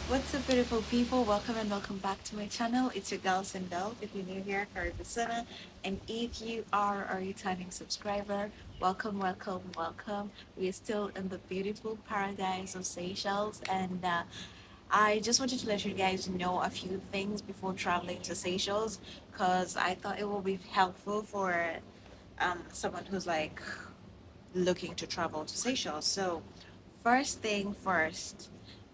What's up, beautiful people? Welcome and welcome back to my channel. It's your girl Sindel. If you're new here, Karibisana. And if you are a returning subscriber, welcome, welcome, welcome. We're still in the beautiful paradise of Seychelles. And I just wanted to let you guys know a few things before traveling to Seychelles because I thought it will be helpful for someone who's like looking to travel to Seychelles. So, first thing first,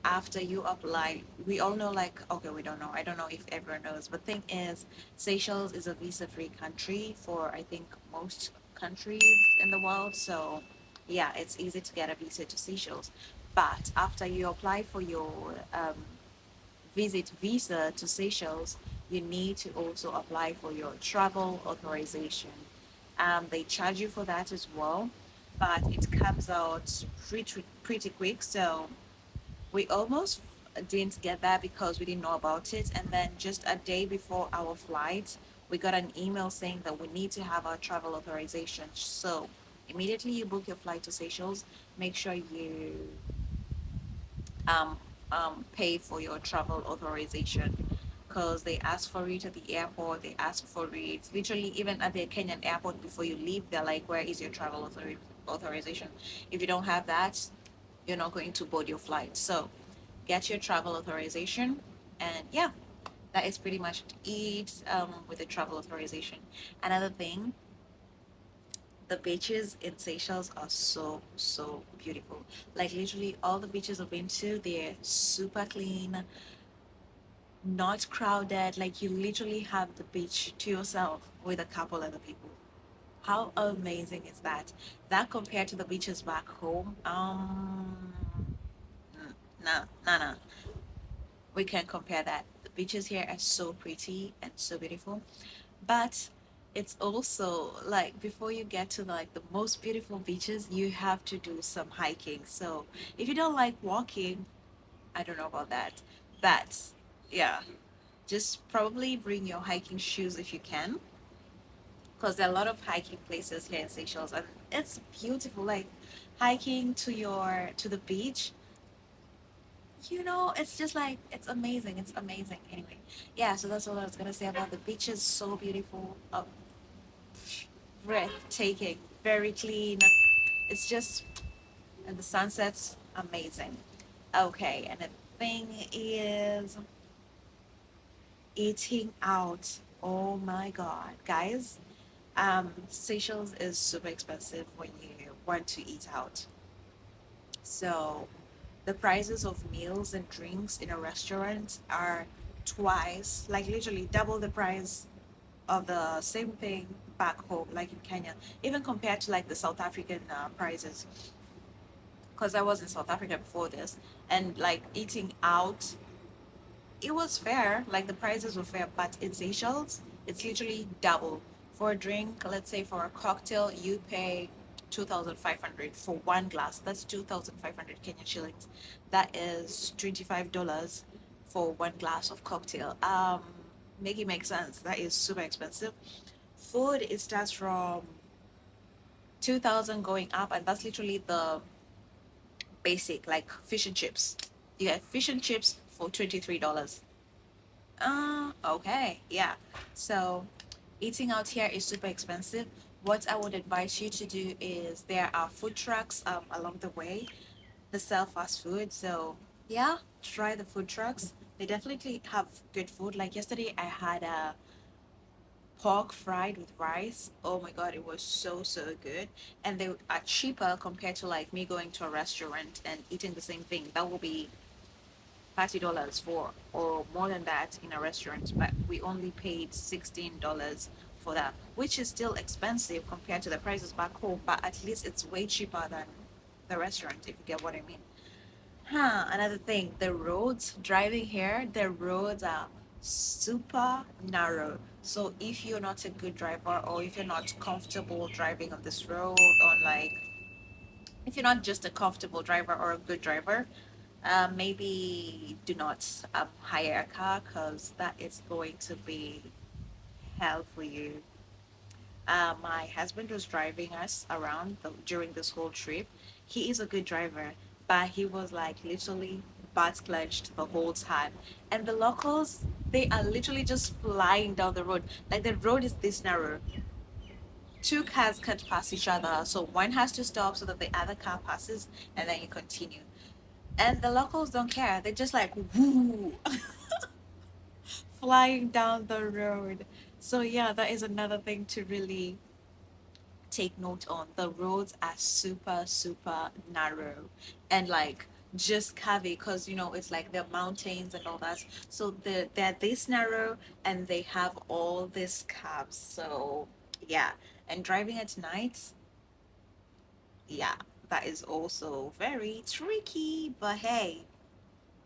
after you apply, we all know, like, okay, we don't know. I don't know if everyone knows, but thing is, Seychelles is a visa-free country for I think most countries in the world. So, yeah, it's easy to get a visa to Seychelles. But after you apply for your visit visa to Seychelles, you need to also apply for your travel authorization. They charge you for that as well, but it comes out pretty quick. So we almost didn't get that because we didn't know about it. And then just a day before our flight, we got an email saying that we need to have our travel authorization. So immediately you book your flight to Seychelles, make sure you um, pay for your travel authorization because they ask for it at the airport. They ask for it literally even at the Kenyan airport before you leave. They're like, "Where is your travel authorization?" If you don't have that, you're not going to board your flight. So get your travel authorization, and yeah, that is pretty much it with the travel authorization. Another thing, the beaches in Seychelles are so beautiful. Like literally all the beaches I've been to, they're super clean, not crowded. Like you literally have the beach to yourself with a couple other people. How amazing is that? That compared to the beaches back home, no, we can't compare that. The beaches here are so pretty and so beautiful, but it's also like before you get to like the most beautiful beaches, you have to do some hiking. So if you don't like walking, I don't know about that, but yeah, just probably bring your hiking shoes if you can, because there are a lot of hiking places here in Seychelles, and it's beautiful. Like hiking to the beach, it's just like it's amazing. It's amazing. Anyway, yeah. So that's all I was gonna say about the beaches. So beautiful, breathtaking, very clean. It's just and the sunset's amazing. Okay, and the thing is eating out. Oh my God, guys. Seychelles is super expensive when you want to eat out. So the prices of meals and drinks in a restaurant are twice, like literally double the price of the same thing back home, like in Kenya, even compared to like the South African prices. Because I was in South Africa before this, and like eating out, it was fair, like the prices were fair, but in Seychelles, it's literally double. For a drink, let's say for a cocktail, you pay 2,500 for one glass. That's 2,500 Kenyan shillings. That is $25 for one glass of cocktail. Make it make sense. That is super expensive. Food, it starts from 2,000 going up, and that's literally the basic, like fish and chips. You get fish and chips for $23. Okay, yeah. So eating out here is super expensive. What I would advise you to do is there are food trucks along the way that sell fast food. So yeah, try the food trucks. They definitely have good food. Like yesterday, I had a pork fried with rice. Oh my God, it was so good. And they are cheaper compared to like me going to a restaurant and eating the same thing. That will be $30 for or more than that in a restaurant, but we only paid $16 for that, which is still expensive compared to the prices back home, but at least it's way cheaper than the restaurant, if you get what I mean. Another thing, the roads driving here, the roads are super narrow. So if you're not a good driver or if you're not comfortable driving on this road, on like if you're not just a comfortable driver or a good driver, maybe do not hire a car because that is going to be hell for you. My husband was driving us around during this whole trip. He is a good driver, but he was like literally butts clenched the whole time. And the locals, they are literally just flying down the road. Like the road is this narrow. Two cars can't pass each other, so one has to stop so that the other car passes, and then you continue. And the locals don't care. They're just like woo, flying down the road. So yeah, that is another thing to really take note on. The roads are super narrow and like just curvy because it's like the mountains and all that. So they're this narrow and they have all these curves. So yeah, and driving at night, yeah, that is also very tricky. But hey,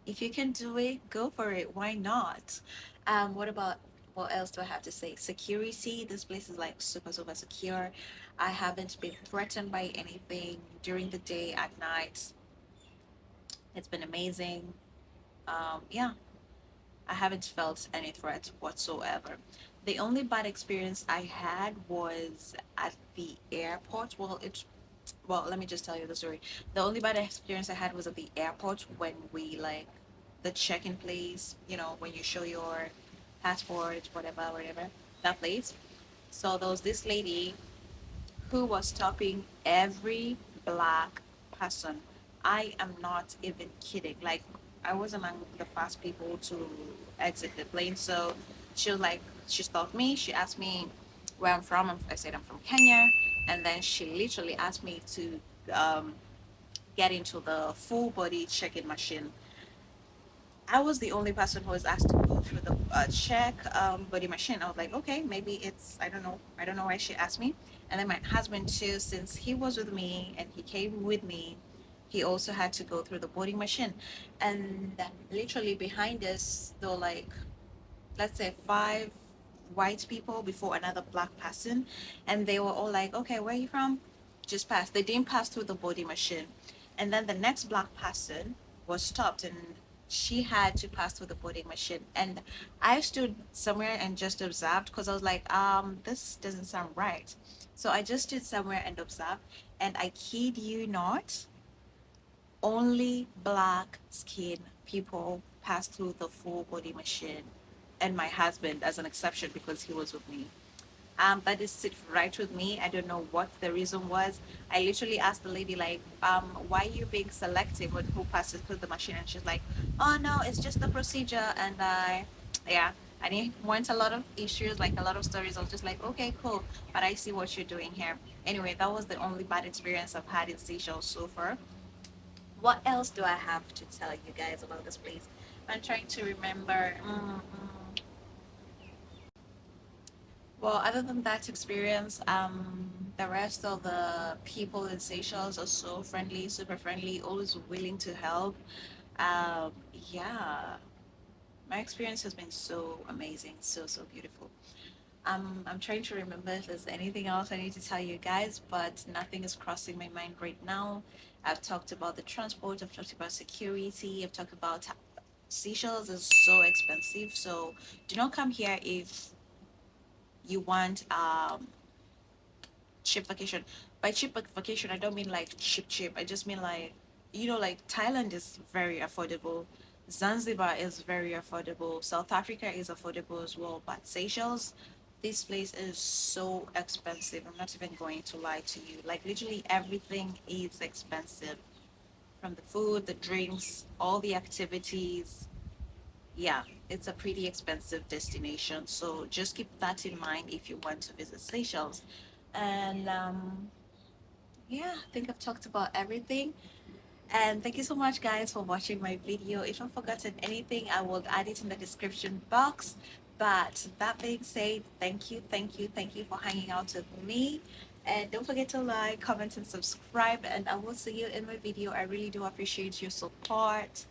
if you can do it, go for it. Why not? What about what else do I have to say? Security. This place is like super secure. I haven't been threatened by anything during the day, at night. It's been amazing. Yeah, I haven't felt any threat whatsoever. The only bad experience I had was at the airport. Well, let me just tell you the story. The only bad experience I had was at the airport when we like the check-in place, when you show your passport, whatever, that place. So there was this lady who was stopping every black person. I am not even kidding. Like, I was among the first people to exit the plane. So she was like, she stopped me. She asked me where I'm from. I said I'm from Kenya. And then she literally asked me to get into the full body check-in machine. I was the only person who was asked to go through the check body machine. I was like, okay, maybe it's, I don't know. I don't know why she asked me. And then my husband too, since he was with me and he came with me, he also had to go through the boarding machine. And literally behind us, there were like, let's say five white people before another black person. And they were all like, okay, where are you from? Just pass. They didn't pass through the boarding machine. And then the next black person was stopped and she had to pass through the boarding machine. And I stood somewhere and just observed because I was like, this doesn't sound right. So I just stood somewhere and observed. And I kid you not, only black skin people pass through the full body machine, and my husband as an exception because he was with me. That is sit right with me. I don't know what the reason was. I literally asked the lady like, why are you being selective with who passes through the machine? And she's like, oh no, it's just the procedure. And yeah, I didn't want a lot of issues, like a lot of stories. I was just like, okay, cool, but I see what you're doing here. Anyway, that was the only bad experience I've had in Seychelles so far. What else do I have to tell you guys about this place? I'm trying to remember. Well, other than that experience, the rest of the people in Seychelles are so friendly, super friendly, always willing to help. Yeah, my experience has been so amazing, so beautiful. I'm trying to remember if there's anything else I need to tell you guys, but nothing is crossing my mind right now. I've talked about the transport, I've talked about security, I've talked about Seychelles is so expensive, so do not come here if you want cheap vacation. By cheap vacation, I don't mean like cheap. I just mean like, like Thailand is very affordable. Zanzibar is very affordable. South Africa is affordable as well. But Seychelles, this place is so expensive. I'm not even going to lie to you. Like literally everything is expensive. From the food, the drinks, all the activities. Yeah, it's a pretty expensive destination. So just keep that in mind if you want to visit Seychelles. And yeah, I think I've talked about everything. And thank you so much, guys, for watching my video. If I've forgotten anything, I will add it in the description box. But that being said, thank you for hanging out with me. And don't forget to like, comment, and subscribe. And I will see you in my video. I really do appreciate your support.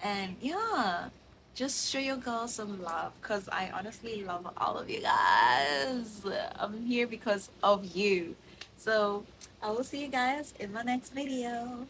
And yeah, just show your girls some love because I honestly love all of you guys. I'm here because of you. So I will see you guys in my next video.